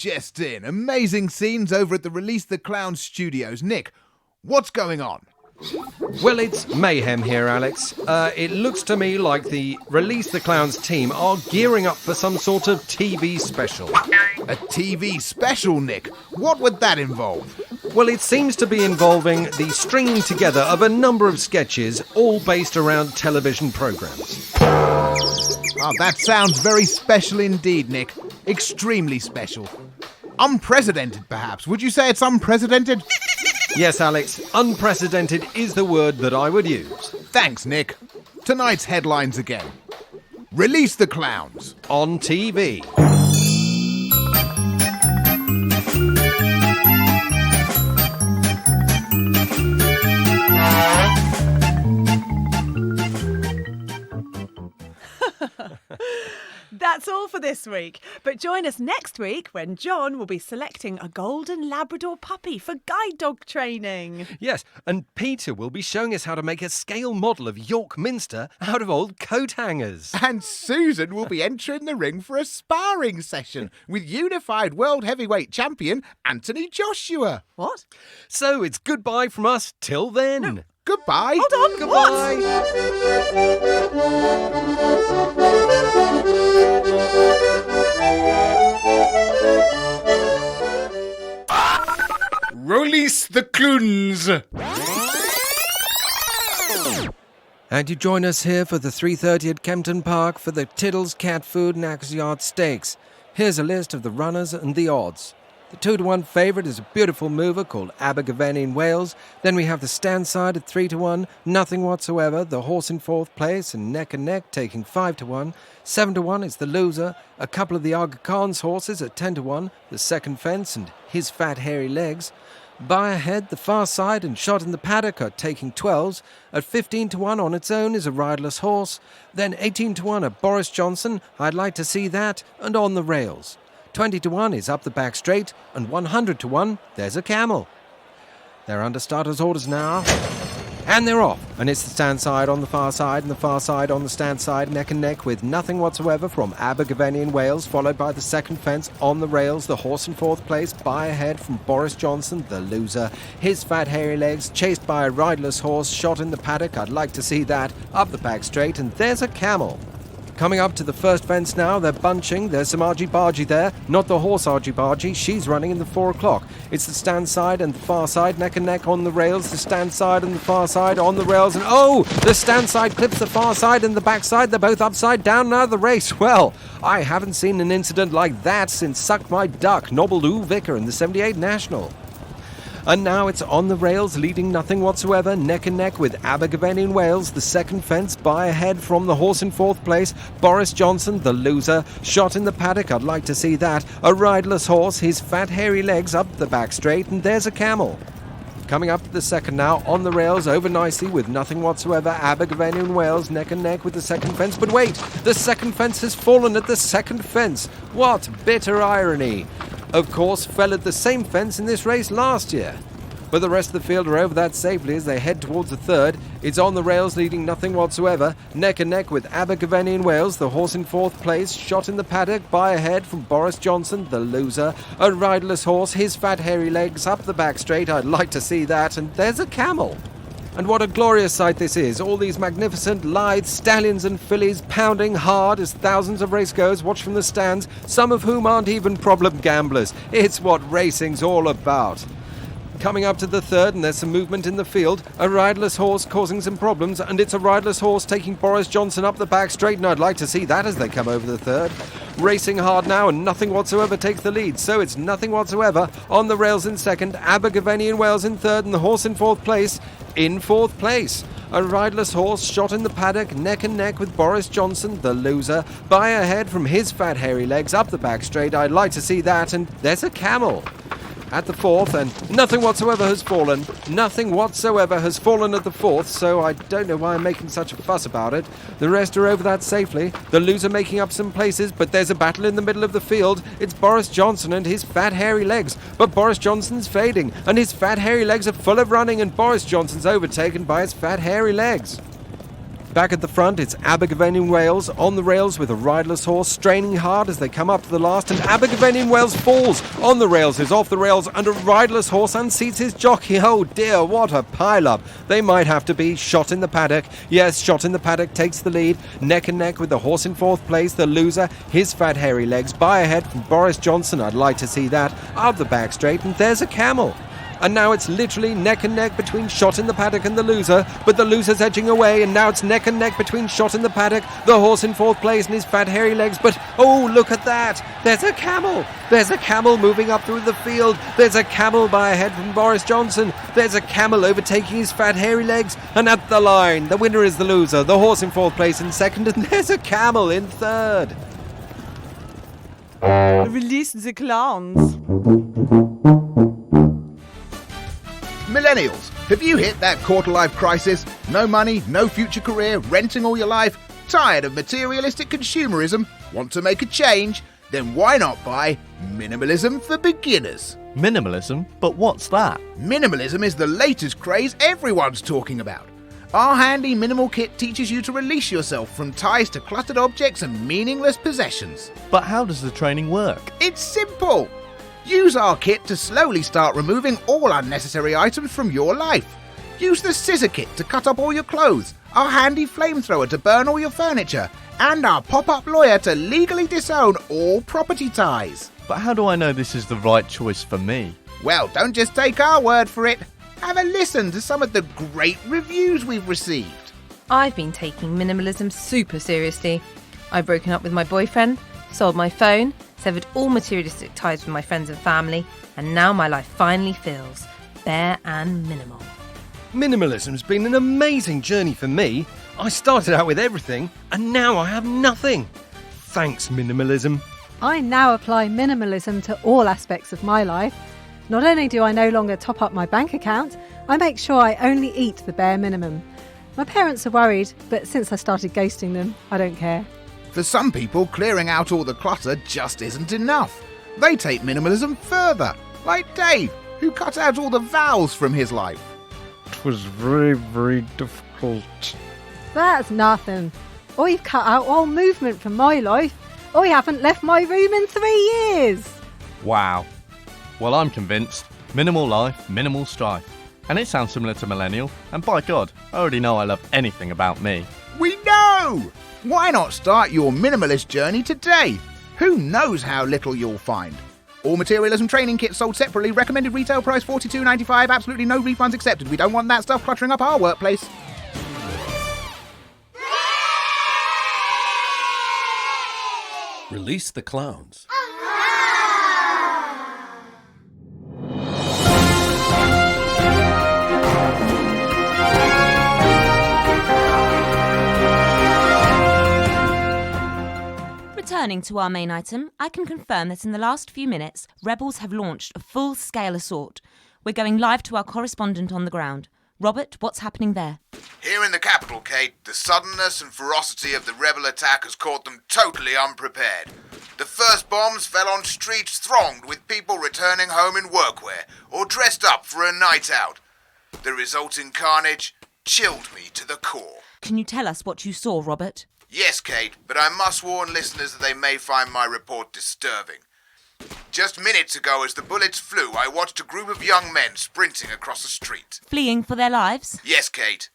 just in. Amazing scenes over at the Release the Clown studios. Nick, what's going on? Well, it's mayhem here, Alex. It looks to me like the Release the Clowns team are gearing up for some sort of TV special. A TV special, Nick? What would that involve? Well, it seems to be involving the stringing together of a number of sketches, all based around television programmes. Oh, that sounds very special indeed, Nick. Extremely special. Unprecedented, perhaps. Would you say it's unprecedented? Yes, Alex, unprecedented is the word that I would use. Thanks, Nick. Tonight's headlines again. Release the Clowns. On TV. That's all for this week. But join us next week when John will be selecting a golden Labrador puppy for guide dog training. Yes, and Peter will be showing us how to make a scale model of York Minster out of old coat hangers. And Susan will be entering the ring for a sparring session with unified world heavyweight champion Anthony Joshua. What? So it's goodbye from us till then. No. Goodbye. Hold on. Goodbye. Release the Clowns. And you join us here for the 3:30 at Kempton Park for the Tiddles Cat Food and Acres Yard Stakes. Here's a list of the runners and the odds. The 2-1 favourite is a beautiful mover called Abergavenny in Wales. Then we have the stand side at 3-1, nothing whatsoever. The horse in fourth place and neck taking 5-1. 7-1 is the loser. A couple of the Aga Khan's horses at 10-1. The second fence and his fat hairy legs. By ahead, the far side and shot in the paddock are taking 12s. At 15-1 on its own is a riderless horse. Then 18-1 at Boris Johnson. I'd like to see that. And on the rails. 20-1 is up the back straight, and 100-1, there's a camel. They're under starters' orders now, and they're off. And it's the stand side on the far side, and the far side on the stand side, neck and neck, with nothing whatsoever from Abergavenny in Wales, followed by the second fence on the rails, the horse in fourth place, by ahead from Boris Johnson, the loser. His fat hairy legs, chased by a riderless horse, shot in the paddock, I'd like to see that, up the back straight, and there's a camel. Coming up to the first fence now, they're bunching. There's some argy-bargy there. Not the horse argy-bargy. She's running in the 4 o'clock. It's the stand side and the far side, neck and neck on the rails. The stand side and the far side on the rails. And oh, the stand side clips the far side and the back side. They're both upside down now the race. Well, I haven't seen an incident like that since Suck My Duck, Nobbleloo Vicar in the 78 National. And now it's on the rails, leading nothing whatsoever, neck and neck with Abergavenny in Wales, the second fence, by ahead from the horse in fourth place, Boris Johnson, the loser, shot in the paddock, I'd like to see that, a riderless horse, his fat hairy legs up the back straight, and there's a camel. Coming up to the second now, on the rails, over nicely with nothing whatsoever, Abergavenny in Wales, neck and neck with the second fence, but wait, the second fence has fallen at the second fence. What bitter irony. Of course, fell at the same fence in this race last year. But the rest of the field are over that safely as they head towards the third. It's on the rails, leading nothing whatsoever. Neck and neck with Abergavenny in Wales, the horse in fourth place, shot in the paddock, by ahead from Boris Johnson, the loser. A riderless horse, his fat hairy legs up the back straight, I'd like to see that, and there's a camel. And what a glorious sight this is. All these magnificent, lithe stallions and fillies pounding hard as thousands of racegoers watch from the stands, some of whom aren't even problem gamblers. It's what racing's all about. Coming up to the third, and there's some movement in the field. A riderless horse causing some problems, and it's a riderless horse taking Boris Johnson up the back straight, and I'd like to see that as they come over the third. Racing hard now, and nothing whatsoever takes the lead, so it's nothing whatsoever. On the rails in second, Abergavenny in Wales in third, and the horse in fourth place. In fourth place, a riderless horse shot in the paddock, neck and neck with Boris Johnson, the loser. By ahead from his fat hairy legs up the back straight, I'd like to see that, and there's a camel. At the fourth, and nothing whatsoever has fallen. Nothing whatsoever has fallen at the fourth, so I don't know why I'm making such a fuss about it. The rest are over that safely. The loser making up some places, but there's a battle in the middle of the field. It's Boris Johnson and his fat hairy legs, but Boris Johnson's fading, and his fat hairy legs are full of running, and Boris Johnson's overtaken by his fat hairy legs. Back at the front, it's Abergavenny in Wales, on the rails with a riderless horse, straining hard as they come up to the last, and Abergavenny in Wales falls. On the rails is off the rails, and a riderless horse unseats his jockey. Oh dear, what a pile-up. They might have to be shot in the paddock. Yes, shot in the paddock takes the lead, neck and neck with the horse in fourth place, the loser, his fat hairy legs, by ahead from Boris Johnson. I'd like to see that. Up the back straight, and there's a camel. And now it's literally neck and neck between Shot in the Paddock and the loser, but the loser's edging away, and now it's neck and neck between Shot in the Paddock, the horse in fourth place and his fat hairy legs, but oh, look at that! There's a camel! There's a camel moving up through the field. There's a camel by ahead from Boris Johnson. There's a camel overtaking his fat hairy legs, and at the line, the winner is the loser, the horse in fourth place in second, and there's a camel in third. Release the clowns. Millennials, have you hit that quarter-life crisis? No money, no future career, renting all your life? Tired of materialistic consumerism? Want to make a change? Then why not buy Minimalism for Beginners? Minimalism? But what's that? Minimalism is the latest craze everyone's talking about. Our handy minimal kit teaches you to release yourself from ties to cluttered objects and meaningless possessions. But how does the training work? It's simple. Use our kit to slowly start removing all unnecessary items from your life. Use the scissor kit to cut up all your clothes, our handy flamethrower to burn all your furniture, and our pop-up lawyer to legally disown all property ties. But how do I know this is the right choice for me? Well, don't just take our word for it. Have a listen to some of the great reviews we've received. I've been taking minimalism super seriously. I've broken up with my boyfriend, sold my phone, severed all materialistic ties with my friends and family, and now my life finally feels bare and minimal. Minimalism's been an amazing journey for me. I started out with everything, and now I have nothing. Thanks, minimalism. I now apply minimalism to all aspects of my life. Not only do I no longer top up my bank account, I make sure I only eat the bare minimum. My parents are worried, but since I started ghosting them, I don't care. For some people, clearing out all the clutter just isn't enough. They take minimalism further, like Dave, who cut out all the vowels from his life. It was very, very difficult. That's nothing. I've cut out all movement from my life. I haven't left my room in 3 years. Wow. Well, I'm convinced. Minimal life, minimal strife. And it sounds similar to millennial, and by God, I already know I love anything about me. We know! Why not start your minimalist journey today? Who knows how little you'll find? All materialism training kits sold separately, recommended retail price $42.95, absolutely no refunds accepted. We don't want that stuff cluttering up our workplace. Release the clowns. Returning to our main item, I can confirm that in the last few minutes, rebels have launched a full-scale assault. We're going live to our correspondent on the ground. Robert, what's happening there? Here in the capital, Kate, the suddenness and ferocity of the rebel attack has caught them totally unprepared. The first bombs fell on streets thronged with people returning home in workwear or dressed up for a night out. The resulting carnage chilled me to the core. Can you tell us what you saw, Robert? Yes, Kate, but I must warn listeners that they may find my report disturbing. Just minutes ago, as the bullets flew, I watched a group of young men sprinting across the street. Fleeing for their lives? Yes, Kate.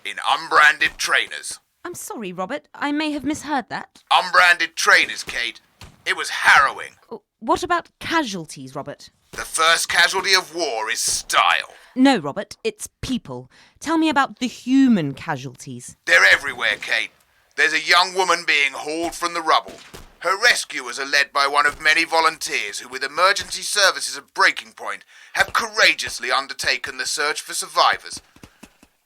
In unbranded trainers. I'm sorry, Robert. I may have misheard that. Unbranded trainers, Kate. It was harrowing. What about casualties, Robert? The first casualty of war is style. No, Robert. It's people. Tell me about the human casualties. They're everywhere, Kate. There's a young woman being hauled from the rubble. Her rescuers are led by one of many volunteers who, with emergency services at breaking point, have courageously undertaken the search for survivors.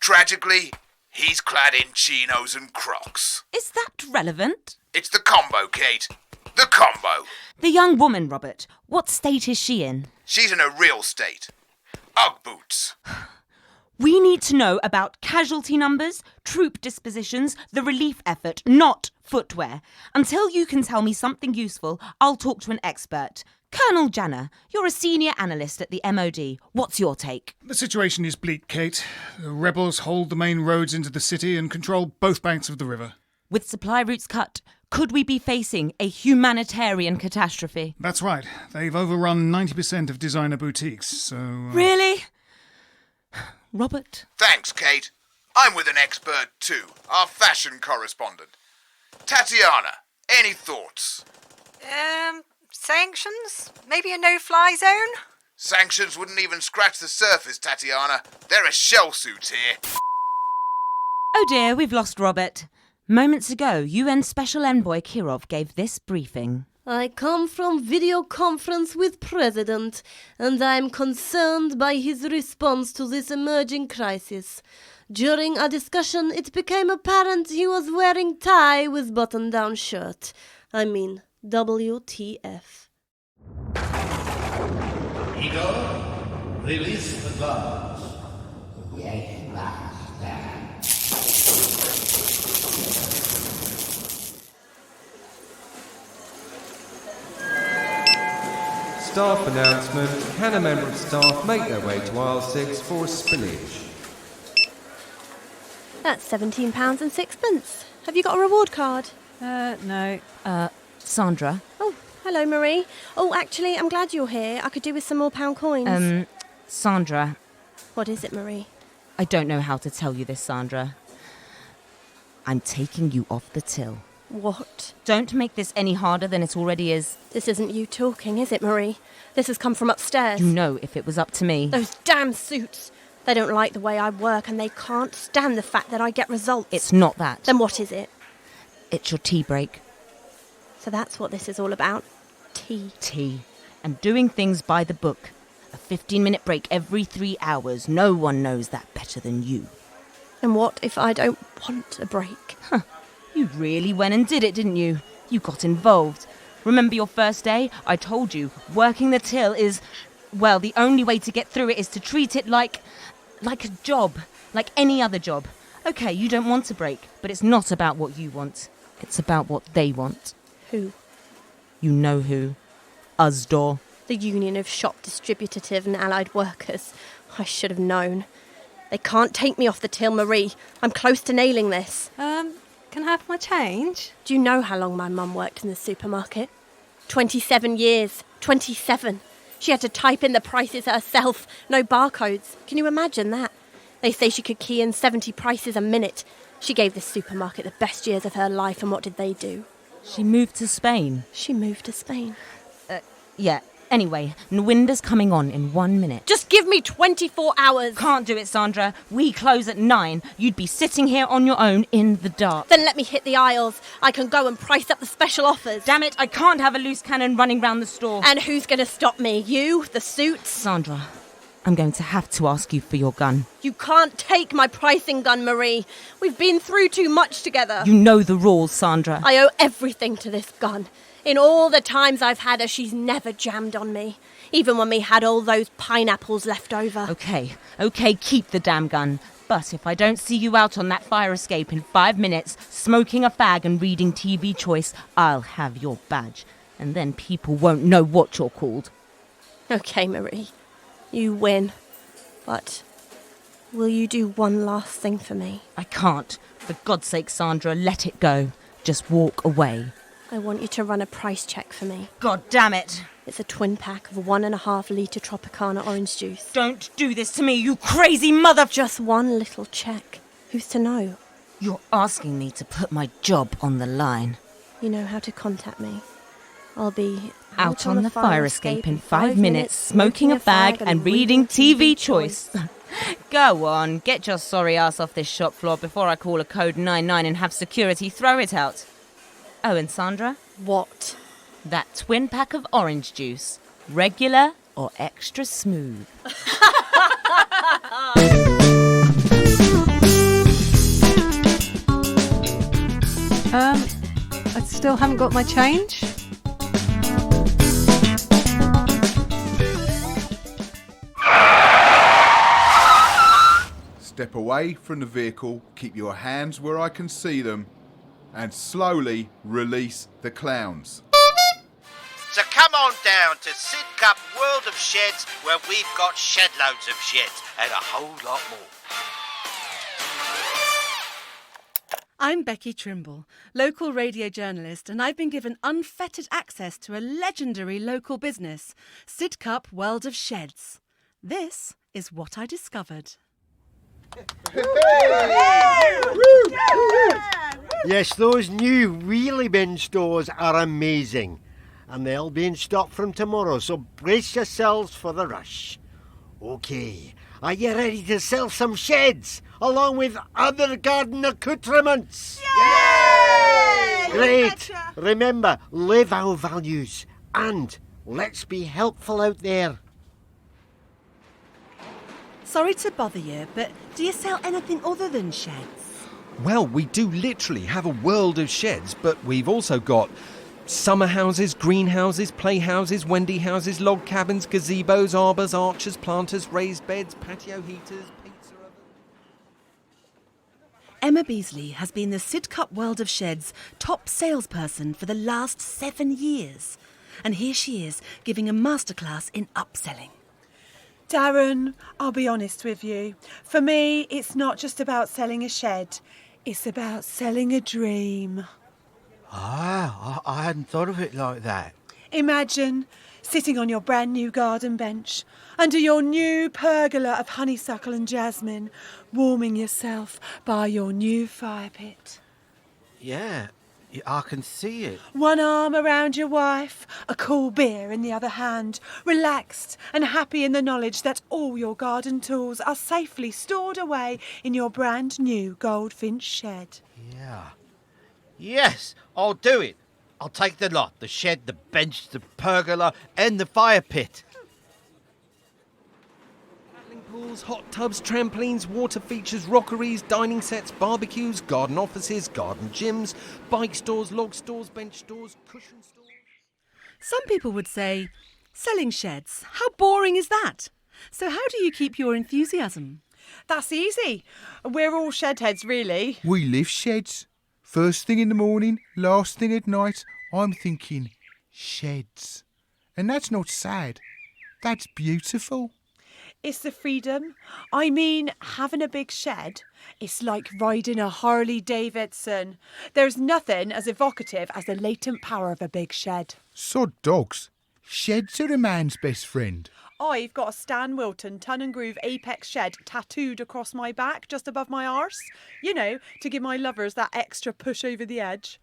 Tragically, he's clad in chinos and Crocs. Is that relevant? It's the combo, Kate. The combo. The young woman, Robert. What state is she in? She's in a real state. Ugg boots. We need to know about casualty numbers, troop dispositions, the relief effort, not footwear. Until you can tell me something useful, I'll talk to an expert. Colonel Janner, you're a senior analyst at the MOD. What's your take? The situation is bleak, Kate. The rebels hold the main roads into the city and control both banks of the river. With supply routes cut, could we be facing a humanitarian catastrophe? That's right. They've overrun 90% of designer boutiques, so... Really? Robert? Thanks, Kate. I'm with an expert too, our fashion correspondent. Tatiana, any thoughts? Sanctions? Maybe a no-fly zone? Sanctions wouldn't even scratch the surface, Tatiana. There are shell suits here. Oh dear, we've lost Robert. Moments ago, UN Special Envoy Kirov gave this briefing. I come from video conference with President, and I'm concerned by his response to this emerging crisis. During a discussion, it became apparent he was wearing tie with button-down shirt. I mean, WTF. Eagle, release the guns. Yes, master. Staff announcement. Can a member of staff make their way to aisle 6 for spillage? That's £17.06. Have you got a reward card? No. Sandra? Oh, hello, Marie. Oh, actually, I'm glad you're here. I could do with some more pound coins. Sandra. What is it, Marie? I don't know how to tell you this, Sandra. I'm taking you off the till. What? Don't make this any harder than it already is. This isn't you talking, is it, Marie? This has come from upstairs. You know if it was up to me. Those damn suits. They don't like the way I work and they can't stand the fact that I get results. It's not that. Then what is it? It's your tea break. So that's what this is all about. Tea. Tea. And doing things by the book. A 15-minute break every 3 hours. No one knows that better than you. And what if I don't want a break? You really went and did it, didn't you? You got involved. Remember your first day? I told you, working the till is... Well, the only way to get through it is to treat it like a job. Like any other job. Okay, you don't want a break, but it's not about what you want. It's about what they want. Who? You know who. Usdaw. The Union of Shop Distributive and Allied Workers. I should have known. They can't take me off the till, Marie. I'm close to nailing this. Can I have my change? Do you know how long my mum worked in the supermarket? 27 years. 27. She had to type in the prices herself. No barcodes. Can you imagine that? They say she could key in 70 prices a minute. She gave the supermarket the best years of her life, and what did they do? She moved to Spain. She moved to Spain. Yeah. Anyway, Nwinda's coming on in 1 minute. Just give me 24 hours. Can't do it, Sandra. We close at 9. You'd be sitting here on your own in the dark. Then let me hit the aisles. I can go and price up the special offers. Damn it, I can't have a loose cannon running round the store. And who's going to stop me? You? The suits? Sandra, I'm going to have to ask you for your gun. You can't take my pricing gun, Marie. We've been through too much together. You know the rules, Sandra. I owe everything to this gun. In all the times I've had her, she's never jammed on me. Even when we had all those pineapples left over. Okay, keep the damn gun. But if I don't see you out on that fire escape in 5 minutes, smoking a fag and reading TV Choice, I'll have your badge. And then people won't know what you're called. Okay, Marie. You win. But will you do one last thing for me? I can't. For God's sake, Sandra, let it go. Just walk away. I want you to run a price check for me. God damn it. It's a twin pack of 1.5 litre Tropicana orange juice. Don't do this to me, you crazy mother... Just one little check. Who's to know? You're asking me to put my job on the line. You know how to contact me. I'll be out on the fire escape in 5 minutes, smoking a fag and reading TV Choice. Go on, get your sorry ass off this shop floor before I call a code 99 and have security throw it out. Oh, and Sandra? What? That twin pack of orange juice. Regular or extra smooth? I still haven't got my change. Step away from the vehicle, keep your hands where I can see them, and slowly release the clowns. So come on down to Sidcup World of Sheds, where we've got shed loads of sheds and a whole lot more. I'm Becky Trimble, local radio journalist, and I've been given unfettered access to a legendary local business, Sidcup World of Sheds. This is what I discovered. Yes, those new wheelie bin stores are amazing. And they'll be in stock from tomorrow, so brace yourselves for the rush. OK, are you ready to sell some sheds, along with other garden accoutrements? Yay! Great! Remember, live our values, and let's be helpful out there. Sorry to bother you, but do you sell anything other than sheds? Well, we do literally have a world of sheds, but we've also got summer houses, greenhouses, playhouses, Wendy houses, log cabins, gazebos, arbours, archers, planters, raised beds, patio heaters, pizza ovens. Emma Beasley has been the Sidcup World of Sheds top salesperson for the last 7 years. And here she is giving a masterclass in upselling. Darren, I'll be honest with you. For me, it's not just about selling a shed. It's about selling a dream. Ah, I hadn't thought of it like that. Imagine sitting on your brand new garden bench, under your new pergola of honeysuckle and jasmine, warming yourself by your new fire pit. Yeah, I can see it. One arm around your wife, a cool beer in the other hand, relaxed and happy in the knowledge that all your garden tools are safely stored away in your brand new goldfinch shed. Yeah. Yes, I'll do it. I'll take the lot. The shed, the bench, the pergola and the fire pit. Paddling pools, hot tubs, trampolines, water features, rockeries, dining sets, barbecues, garden offices, garden gyms, bike stores, log stores, bench stores, cushion stores. Some people would say, selling sheds, how boring is that? So how do you keep your enthusiasm? That's easy. We're all shed heads, really. We live sheds. First thing in the morning, last thing at night, I'm thinking sheds. And that's not sad. That's beautiful. It's the freedom. I mean, having a big shed, it's like riding a Harley Davidson. There's nothing as evocative as the latent power of a big shed. Sod dogs. Sheds are a man's best friend. I've got a Stan Wilton Ton and Groove Apex shed tattooed across my back, just above my arse. You know, to give my lovers that extra push over the edge.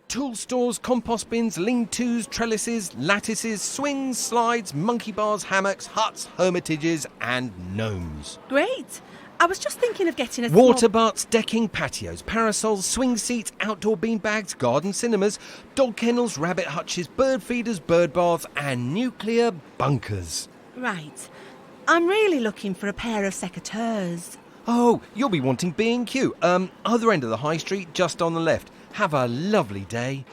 Tool stores, compost bins, lean-tos, trellises, lattices, swings, slides, monkey bars, hammocks, huts, hermitages and gnomes. Great. I was just thinking of getting a Water butts, decking, patios, parasols, swing seats, outdoor beanbags, garden cinemas, dog kennels, rabbit hutches, bird feeders, bird baths and nuclear bunkers. Right. I'm really looking for a pair of secateurs. Oh, you'll be wanting B&Q. Other end of the high street, just on the left. Have a lovely day.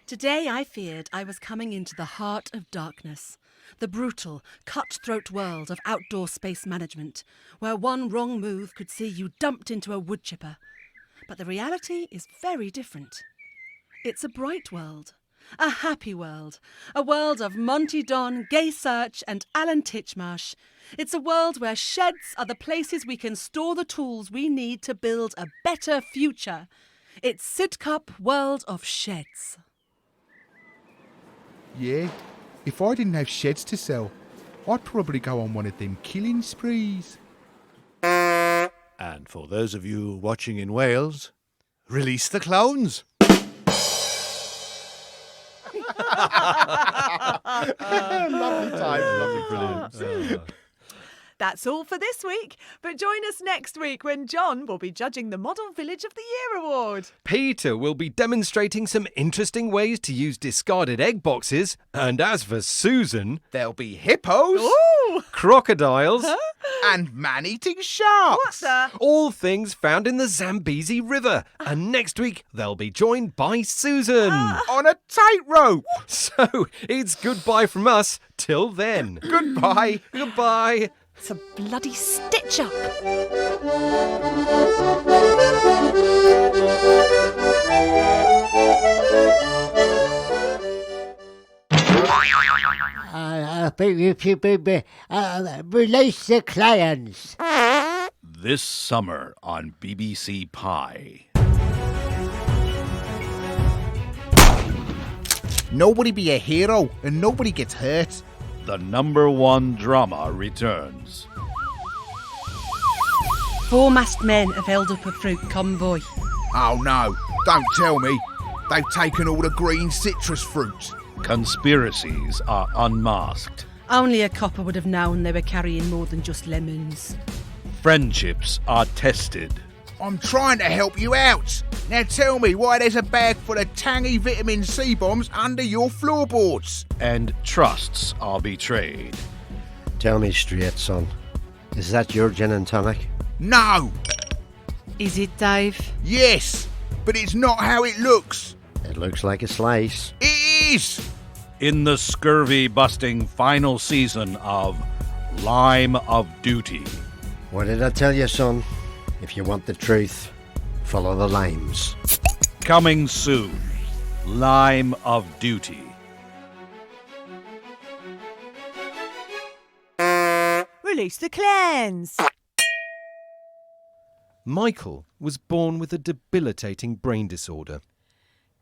Today I feared I was coming into the heart of darkness. The brutal, cutthroat world of outdoor space management, where one wrong move could see you dumped into a wood chipper. But the reality is very different. It's a bright world, a happy world, a world of Monty Don, Gay Search and Alan Titchmarsh. It's a world where sheds are the places we can store the tools we need to build a better future. It's Sidcup World of Sheds. Yeah, if I didn't have sheds to sell, I'd probably go on one of them killing sprees. And for those of you watching in Wales, release the clowns. Lovely times, lovely, brilliant. That's all for this week, but join us next week when John will be judging the Model Village of the Year award. Peter will be demonstrating some interesting ways to use discarded egg boxes. And as for Susan, There'll be hippos. Ooh! crocodiles, And man-eating sharks. What the? all things found in the Zambezi River. And next week, they'll be joined by Susan. On a tightrope. So it's goodbye from us till then. Goodbye. Goodbye. It's a bloody stitch-up. Release the clients. This summer on BBC Pie. Nobody be a hero and nobody gets hurt. The #1 drama returns. 4 masked men have held up a fruit convoy. Oh no, don't tell me. They've taken all the green citrus fruit. Conspiracies are unmasked. Only a copper would have known they were carrying more than just lemons. Friendships are tested. I'm trying to help you out. Now tell me why there's a bag full of tangy vitamin C bombs under your floorboards. And trusts are betrayed. Tell me straight, son. Is that your gin and tonic? No. Is it, Dave? Yes, but it's not how it looks. It looks like a slice. It is. In the scurvy-busting final season of Lime of Duty. What did I tell you, son? If you want the truth, follow the limes. Coming soon, Lime of Duty. Release the clans. Michael was born with a debilitating brain disorder.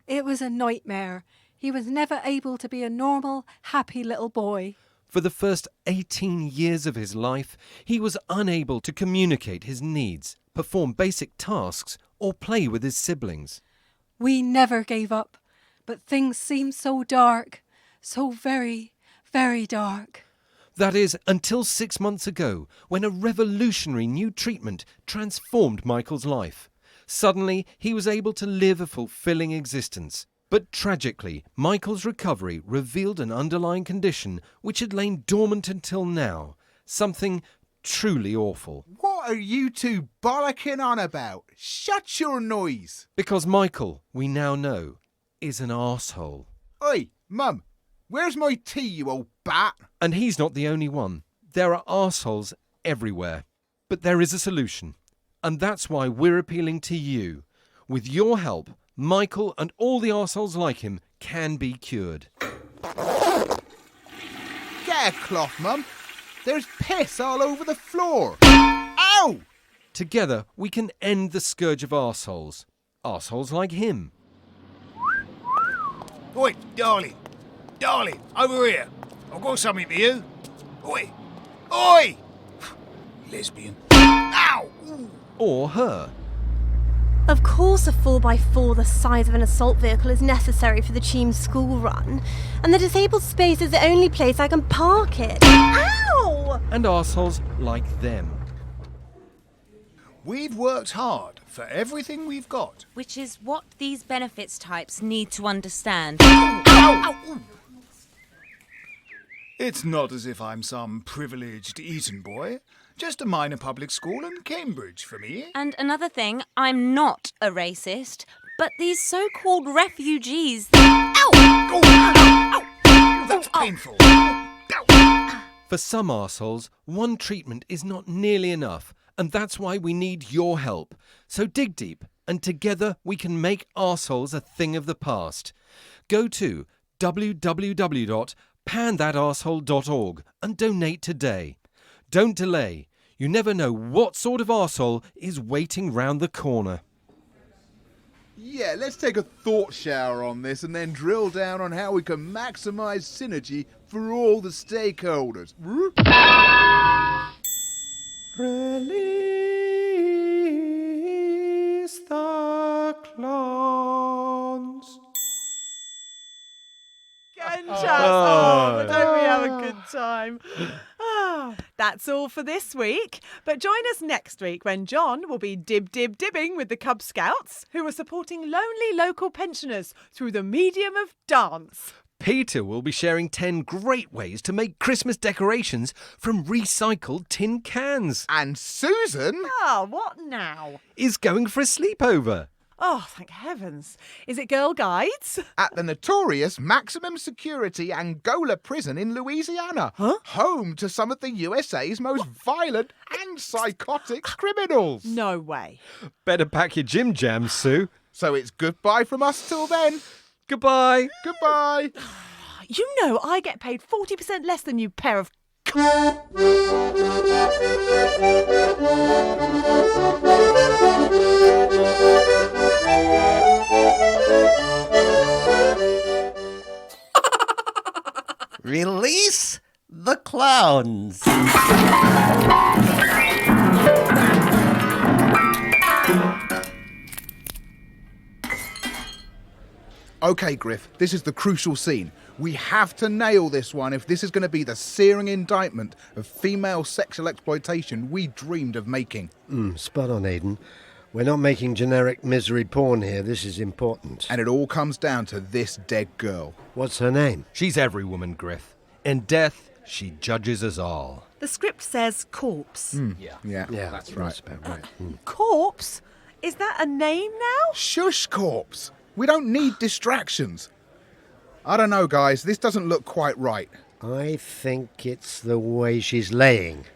It was a nightmare. He was never able to be a normal, happy little boy. For the first 18 years of his life, he was unable to communicate his needs, perform basic tasks, or play with his siblings. We never gave up, but things seemed so dark, so very, very dark. That is, until 6 months ago, when a revolutionary new treatment transformed Michael's life. Suddenly, he was able to live a fulfilling existence. But tragically, Michael's recovery revealed an underlying condition which had lain dormant until now. Something truly awful. What are you two bollocking on about? Shut your noise. Because Michael, we now know, is an arsehole. Oi, Mum, where's my tea, you old bat? And he's not the only one. There are arseholes everywhere. But there is a solution. And that's why we're appealing to you. With your help, Michael and all the arseholes like him can be cured. Get a cloth, Mum. There's piss all over the floor. Ow! Together, we can end the scourge of arseholes. Arseholes like him. Oi, darling. Darling, over here. I've got something for you. Oi. Oi! Lesbian. Ow! Or her. Of course a 4x4 the size of an assault vehicle is necessary for the team's school run, and the disabled space is the only place I can park it. Ow! And arseholes like them. We've worked hard for everything we've got. Which is what these benefits types need to understand. It's not as if I'm some privileged Eton boy. Just a minor public school in Cambridge for me. And another thing, I'm not a racist, but these so-called refugees... That's painful. For some arseholes, one treatment is not nearly enough, and that's why we need your help. So dig deep, and together we can make arseholes a thing of the past. Go to www.panthatArsehole.org and donate today. Don't delay. You never know what sort of arsehole is waiting round the corner. Yeah, let's take a thought shower on this and then drill down on how we can maximise synergy for all the stakeholders. Release the clowns. Oh, don't we have a good time? That's all for this week. But join us next week when John will be dibbing with the Cub Scouts, who are supporting lonely local pensioners through the medium of dance. Peter will be sharing 10 great ways to make Christmas decorations from recycled tin cans. And Susan What now? Is going for a sleepover. Oh, thank heavens. Is it Girl Guides? at the notorious maximum security Angola prison in Louisiana, home to some of the USA's most violent and psychotic criminals. No way. Better pack your gym jams, Sue. So it's goodbye from us till then. Goodbye. Goodbye. You know I get paid 40% less than you, pair of... Release the clowns. Okay, Griff, this is the crucial scene. We have to nail this one if this is going to be the searing indictment of female sexual exploitation we dreamed of making. Spot on, Aidan. We're not making generic misery porn here. This is important. And it all comes down to this dead girl. What's her name? She's every woman, Griff. In death, she judges us all. The script says corpse. Yeah, that's right. About right. Corpse? Is that a name now? Shush, corpse. We don't need distractions. I don't know, guys. This doesn't look quite right. I think it's the way she's laying.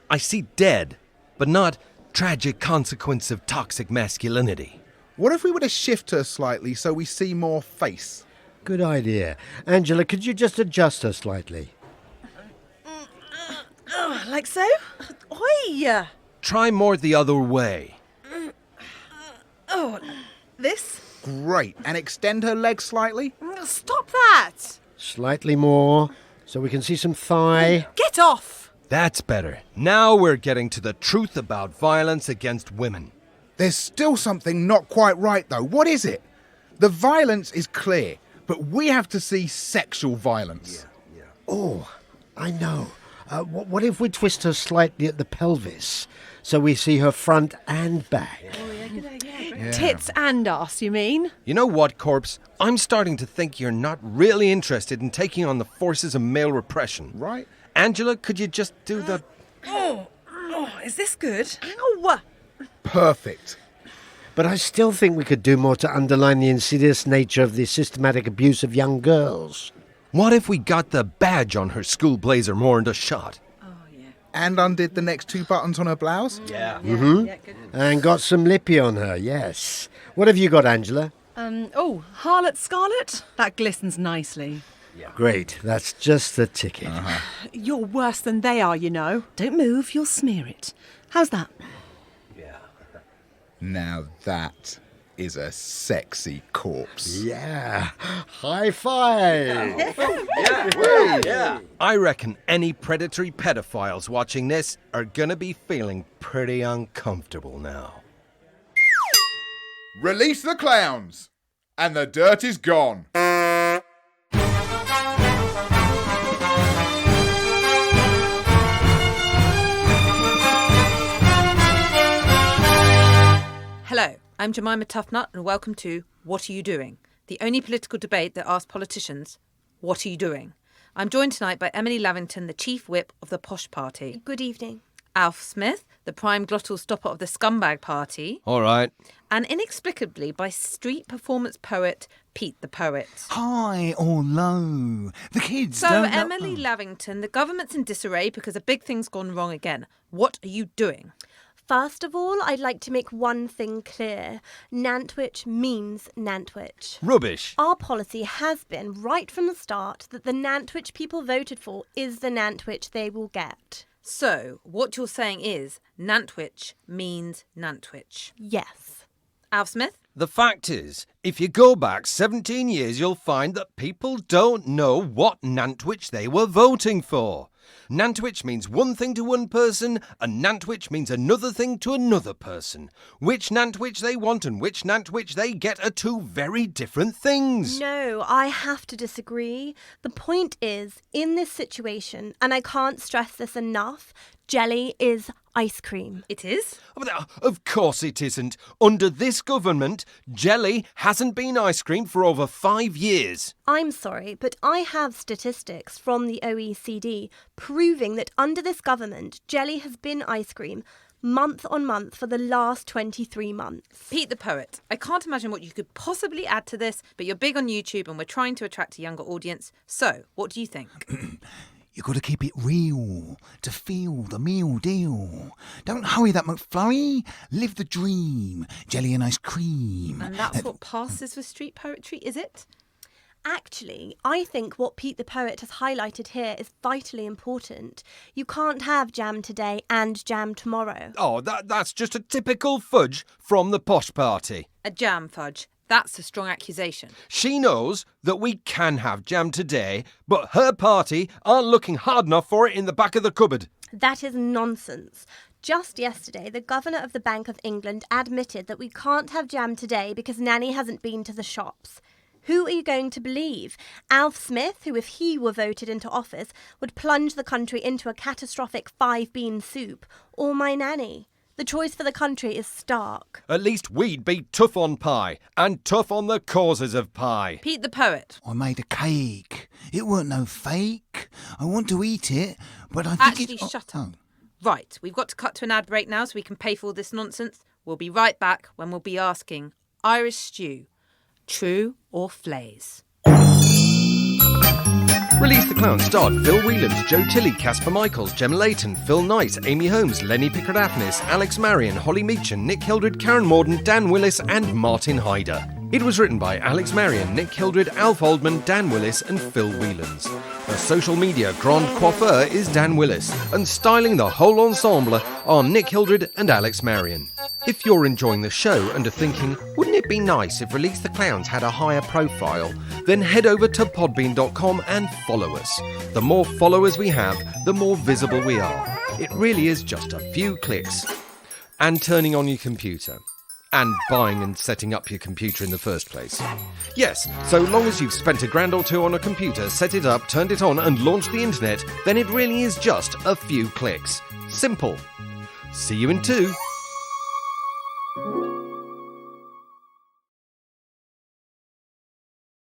I see dead, but not tragic consequence of toxic masculinity. What if we were to shift her slightly so we see more face? Good idea. Angela, could you just adjust her slightly? Like so? Oi! Try more the other way. Oh, this? Great. And extend her legs slightly? Stop that! Slightly more, so we can see some thigh. Get off! That's better. Now we're getting to the truth about violence against women. There's still something not quite right, though. What is it? The violence is clear, but we have to see sexual violence. Oh, I know. What if we twist her slightly at the pelvis, so we see her front and back? Tits and ass, you mean? You know what, Corpse? I'm starting to think you're not really interested in taking on the forces of male repression. Right. Angela, could you just do the... Oh, is this good? Ow! Perfect. But I still think we could do more to underline the insidious nature of the systematic abuse of young girls. What if we got the badge on her school blazer more into shot? And undid the next 2 buttons on her blouse? Yeah. And got some lippy on her, yes. What have you got, Angela? Harlot Scarlet? That glistens nicely. Great, that's just the ticket. You're worse than they are, you know. Don't move, you'll smear it. How's that? Now that is a sexy corpse. Yeah. High five. I reckon any predatory pedophiles watching this are gonna be feeling pretty uncomfortable now. Release the clowns, and the dirt is gone. Hello, I'm Jemima Toughnut and welcome to What Are You Doing? The only political debate that asks politicians, what are you doing? I'm joined tonight by Emily Lavington, the Chief Whip of the Posh Party. Good evening. Alf Smith, the prime glottal stopper of the Scumbag Party. All right. And inexplicably by street performance poet Pete the Poet. Hi or low. The kids So, don't Emily Lavington, the government's in disarray because a big thing's gone wrong again. What are you doing? First of all, I'd like to make one thing clear. Nantwich means Nantwich. Rubbish. Our policy has been, right from the start, that the Nantwich people voted for is the Nantwich they will get. So, what you're saying is Nantwich means Nantwich. Yes. Alf Smith? The fact is, if you go back 17 years, you'll find that people don't know what Nantwich they were voting for. Nantwich means one thing to one person, and Nantwich means another thing to another person. Which Nantwich they want and which Nantwich they get are two very different things. No, I have to disagree. The point is, in this situation, and I can't stress this enough, jelly is ice cream. It is? Of course it isn't. Under this government, jelly hasn't been ice cream for over 5 years. I'm sorry, but I have statistics from the OECD proving that under this government, jelly has been ice cream month on month for the last 23 months. Pete the Poet, I can't imagine what you could possibly add to this, but you're big on YouTube and we're trying to attract a younger audience. So, what do you think? You got to keep it real to feel the meal deal. Don't hurry that McFlurry. Live the dream. Jelly and ice cream. And that's what passes for street poetry, is it? Actually, I think what Pete the Poet has highlighted here is vitally important. You can't have jam today and jam tomorrow. Oh, that's just a typical fudge from the posh party. A jam fudge. That's a strong accusation. She knows that we can have jam today, but her party aren't looking hard enough for it in the back of the cupboard. That is nonsense. Just yesterday, the Governor of the Bank of England admitted that we can't have jam today because Nanny hasn't been to the shops. Who are you going to believe? Alf Smith, who if he were voted into office, would plunge the country into a catastrophic 5-bean soup, or my Nanny? The choice for the country is stark. At least we'd be tough on pie, and tough on the causes of pie. Pete the Poet. I made a cake. It weren't no fake. I want to eat it, but I think Actually, shut up. Right, we've got to cut to an ad break now so we can pay for all this nonsense. We'll be right back when we'll be asking Irish stew, true or flays? Release the Clown starred Phil Whelans, Joe Tilley, Casper Michaels, Gemma Layton, Phil Knight, Amy Holmes, Lenny Pickard-Athnis, Alex Marion, Holly Meechan, Nick Hildred, Karen Morden, Dan Willis and Martin Hyder. It was written by Alex Marion, Nick Hildred, Alf Oldman, Dan Willis and Phil Whelans. The social media grand coiffeur is Dan Willis, and styling the whole ensemble are Nick Hildred and Alex Marion. If you're enjoying the show and are thinking, wouldn't it be nice if Release the Clowns had a higher profile, then head over to podbean.com and follow us. The more followers we have, the more visible we are. It really is just a few clicks. And turning on your computer. And buying and setting up your computer in the first place. Yes, so long as you've spent $1 or $2 on a computer, set it up, turned it on and launched the internet, then it really is just a few clicks. Simple. See you in 2.